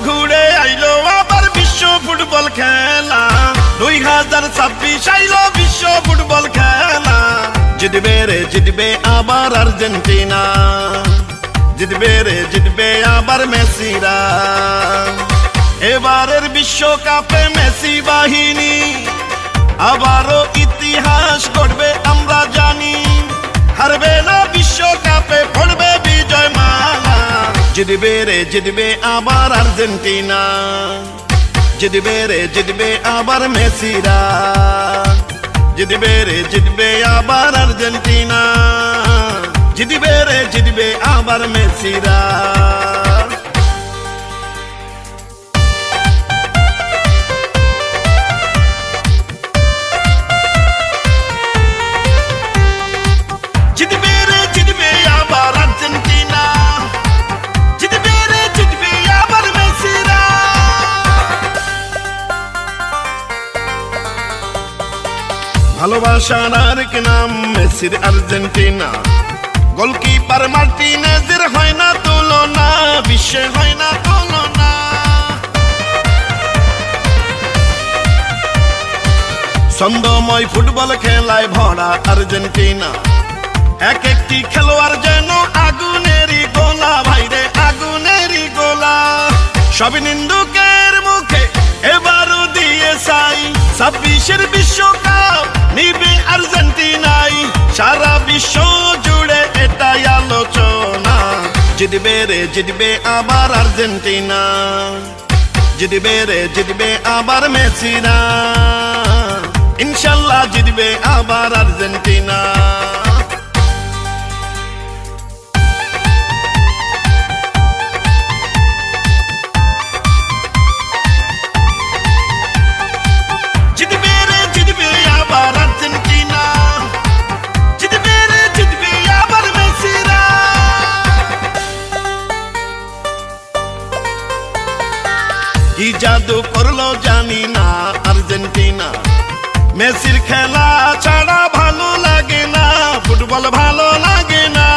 ঘুরে আইলো আবার বিশ্ব ফুটবল খেলা 2026 আইলো বিশ্ব ফুটবল খেলা জিতবে আবার আর্জেন্টিনা জিতবে আবার মেসিরা এবারের বিশ্বকাপে মেসি বাহিনী আবারও ইতিহাস গড়বে আমরা জানি হারবে না বিশ্বকাপে পড়বে বিজয় মালা জিতবে আবার আর্জেন্টিনা জিতবে আবার মেসিরা জিতবে আবার আর্জেন্টিনা জিতবে আবার মেসিরা জিতবে আবার আর্জেন্টিনা জিতবে আবার মেসিরা ভালোবাসার আরেক নাম মেসির আর্জেন্টিনা গোলকিপার মার্টিনেজের হয় না তুলনা বিশ্বে হয় না তুলনা ছন্দময় ফুটবল খেলায় ভরা আর্জেন্টিনা এক একটি খেলোয়াড় যেন আগুনেরই গোলা ভাইরে আগুনেরই গোলা সব নিন্দুকের মুখে এবারও দিয়ে চাই 26-এর বিশ্বকাপ নিবে আর্জেন্টিনাই সারা বিশ্ব জুড়ে এটাই আলোচনা জিতবে আবার আর্জেন্টিনা জিতবে আবার মেসিরা ইনশাল্লাহ জিতবে আবার আর্জেন্টিনা জিতবে আবার আর্জেন্টিনা জিতবে আবার মেসিরা কি জাদু করলো জানি না আর্জেন্টিনা মেসির খেলা ছাড়া ভালো লাগে না ফুটবল ভালো লাগে না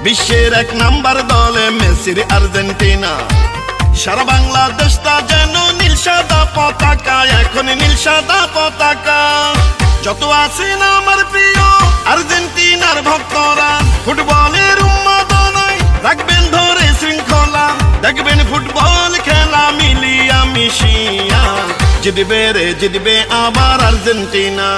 বিশ্বের এক নাম্বার দলে মেসির আর্জেন্টিনা সারা বাংলাদেশটা যেন নীল সাদা পতাকা এখন নীল সাদা পতাকা যত আছেন আমার প্রিয় আর্জেন্টিনার ভক্তরা ফুটবলের উন্মাদনায় রাখবেন ধরে শৃঙ্খলা দেখবেন ফুটবল খেলা মিলিয়া মিশিয়া জিতবে আবার আর্জেন্টিনা